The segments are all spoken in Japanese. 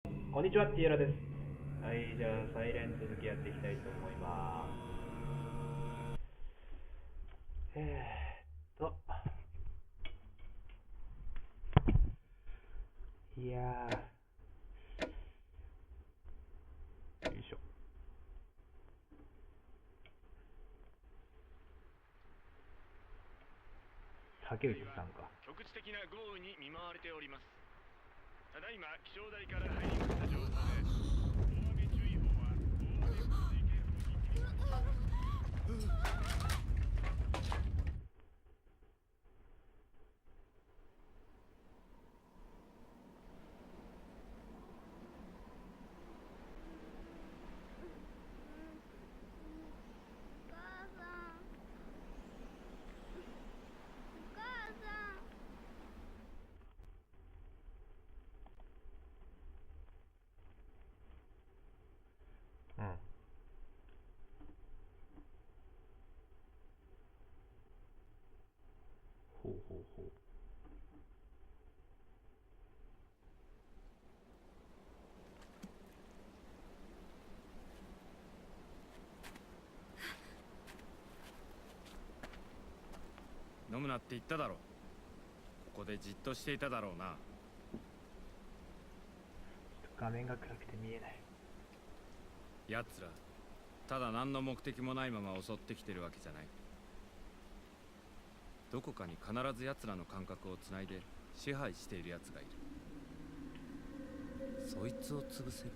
こんにちは、ティエラです。はい、じゃあ、サイレン続きやっていきたいと思います。いやー、よいしょ。竹内さんか。局地的な豪雨に見舞われております。ただいま気象台から入りました情報で、大雨注意報は大雨洪水警報に切り替わります。うん。ほうほうほう。飲むなって言っただろう。ここでじっとしていただろうな。画面が暗くて見えない。奴らただ何の目的もないまま襲ってきてるわけじゃない。どこかに必ず奴らの感覚をつないで支配している奴がいる。そいつを潰せば、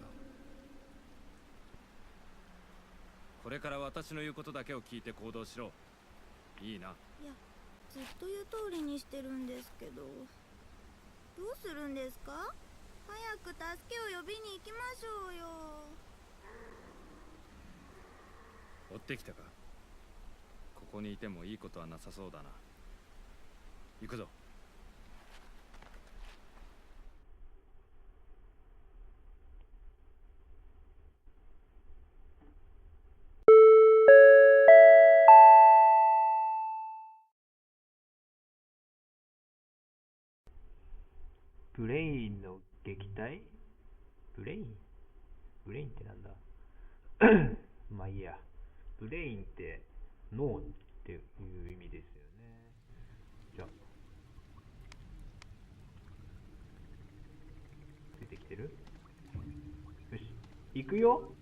これから私の言うことだけを聞いて行動しろ。いいな。いや、ずっと言う通りにしてるんですけど、どうするんですか？早く助けを呼びに行きましょうよ。追ってきたか。ここにいてもいいことはなさそうだな。行くぞ。ブレインの撃退？ブレインってなんだ？まあいいや。ブレインって脳っていう意味ですよね。じゃあ、ついてきてる？よし、行くよ。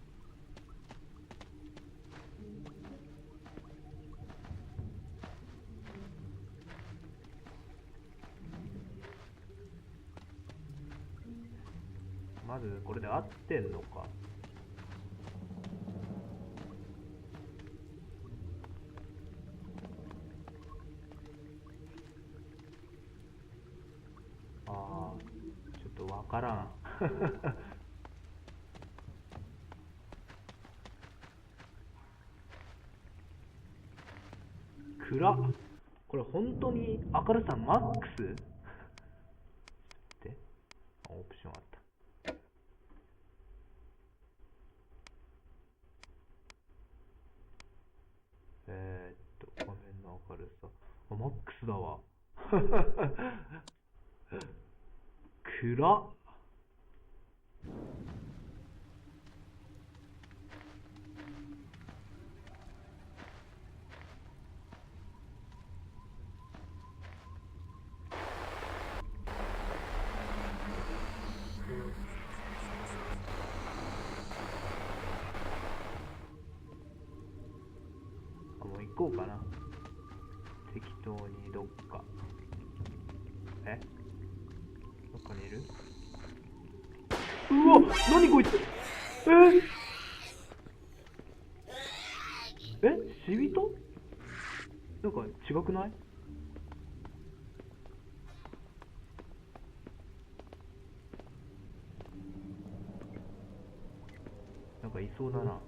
まずこれで合ってんのか。ああ、ちょっとわからん。暗っ。これ本当に明るさマックスで、オプションあった。画面の明るさ。マックスだわ。暗っ。もう行こうかな。適当にどっか。どっかにいる？うわ、何こいつ。死人？なんか違くない？なんかいそうだな。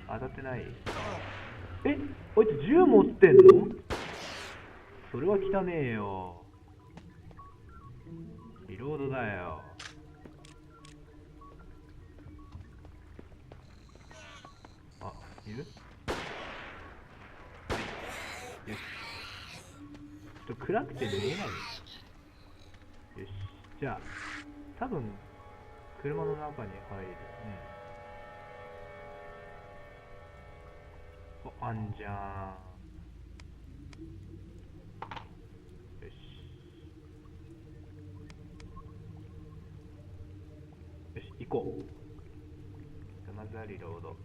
当たってない？あいつ銃持ってんの？それは汚ねえよ。リロードだよ。あ、いる？はい。よし。ちょっと暗くて見えない。よし。じゃあ、多分、車の中に入る。うん。お、あんじゃん。よし。よし、行こう。まずはリロード。よ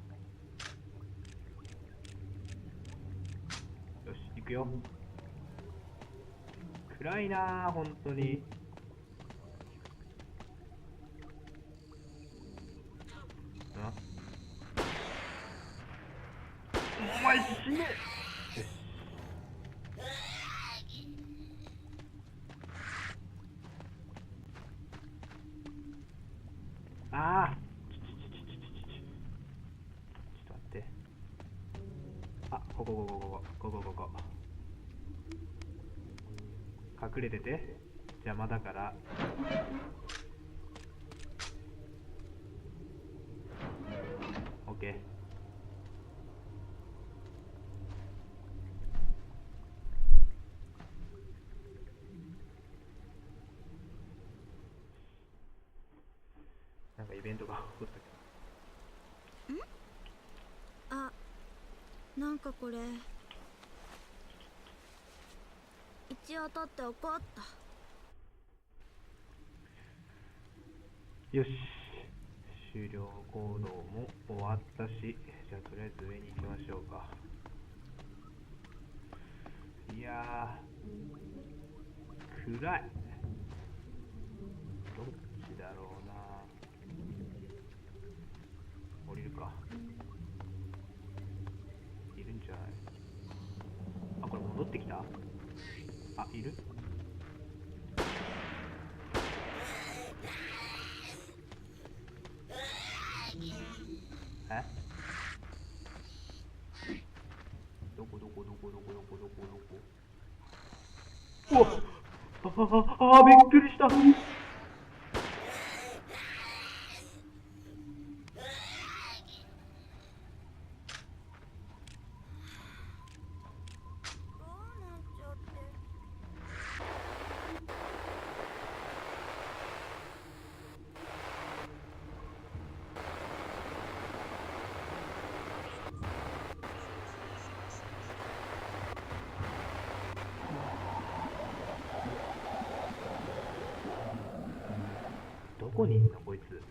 し、行くよ。暗いなぁ、ほんとに。お前死ね。よし。ああ、ちょっと待って。あ、ここ。隠れてて。邪魔だから。オッケー。なんかイベントが起こったけど。あ、なんかこれ一応取っておこうっと。よし。終了行動も終わったし、じゃあとりあえず上に行きましょうか。いやー、暗い。どっちだろうな。降りるか。いるんじゃない？あ、これ戻ってきた？あ、いる？え？どこ？うわっ！あ、びっくりした。どこにいんのこいつ。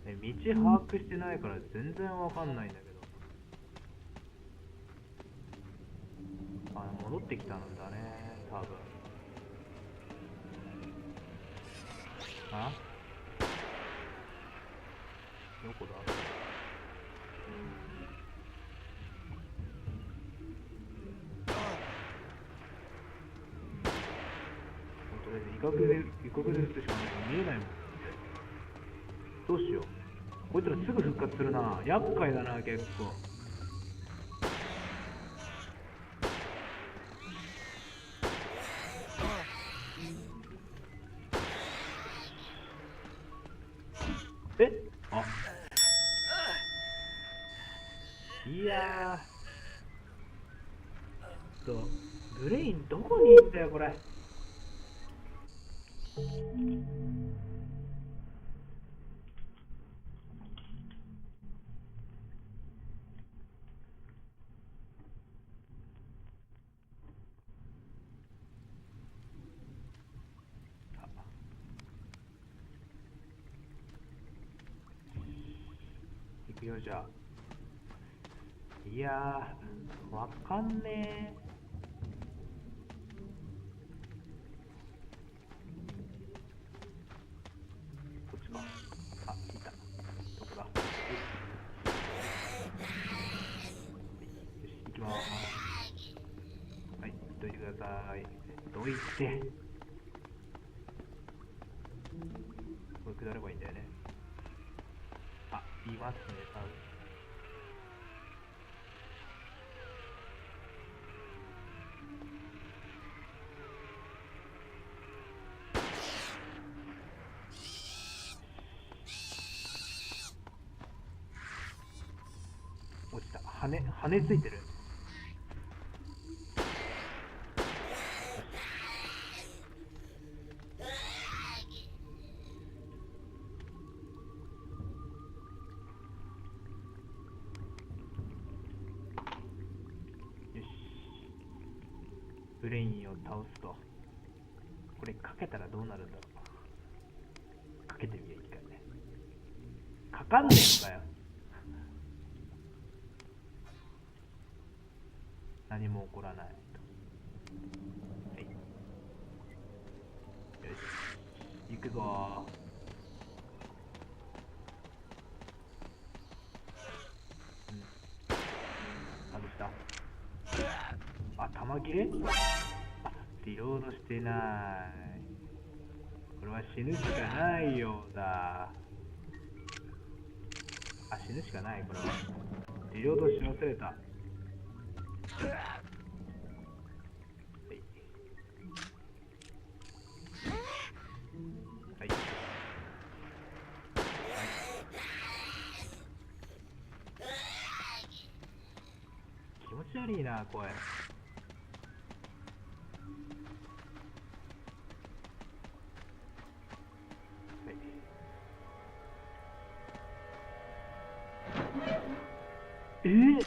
道把握してないから全然わかんないんだけど。あ、戻ってきたんだね、多分。あ？どこだ？とりあえず威嚇で撃つしかない。見えないもん。どうしよう。こいつらすぐ復活するな。厄介だな、結構。え？あ。いやブレインどこにいんだよ、これ。行くよ、じゃあ。いやー、わかんねえ。こっちか。あ、いた。どこだ？よし、行きまーす。はい、どいてください。どいて。これ下ればいいんだよね。あ、いますね、多分。羽ついてる。よし。ブレインを倒すと。これかけたらどうなるんだろう。かけてみよう、一回ね。かかんねえのかよ。何も起こらないと。はい。よし。行くぞー。外した。あ、弾切れ？あ、リロードしてない。これは死ぬしかないようだ。あ、死ぬしかない、これは。リロードし忘れた。はい。はい。気持ち悪いな、声。はい。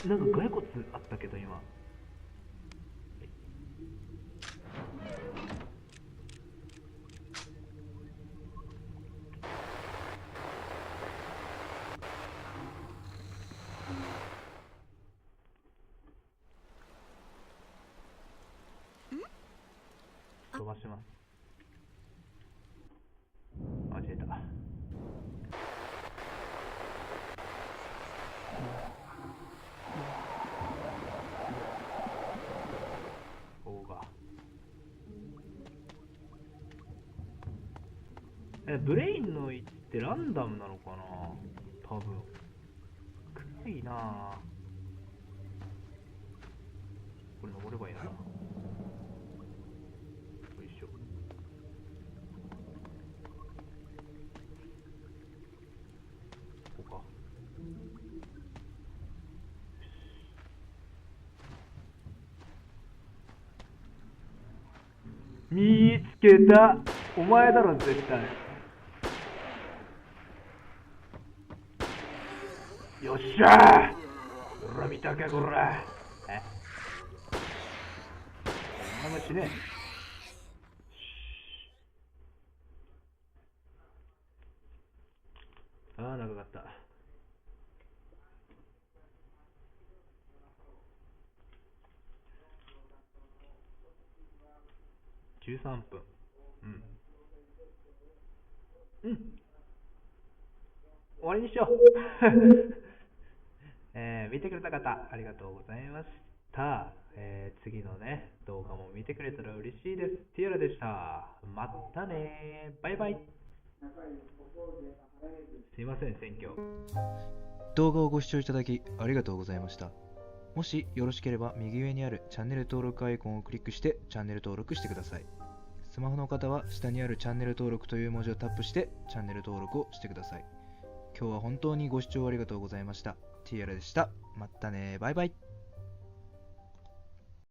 なんか骸骨あったけど今。飛ばします。間違えた。オーガー。ブレインの位置ってランダムなのかな、多分。暗いなぁ。これ登ればいいのかな。よいしょ。ここか。見つけた。お前だろ絶対。よっしゃー。ほら見たかこら。お前も死ね。ああ、長かった。13分。うん。終わりにしよう。見てくれた方、ありがとうございました。次のね、動画も見てくれたら嬉しいです。ティアラでした。またね。バイバイ。すいません、選挙。動画をご視聴いただきありがとうございました。もしよろしければ右上にあるチャンネル登録アイコンをクリックしてチャンネル登録してください。スマホの方は下にあるチャンネル登録という文字をタップしてチャンネル登録をしてください。今日は本当にご視聴ありがとうございました。ティアラでした。またね。バイバイ。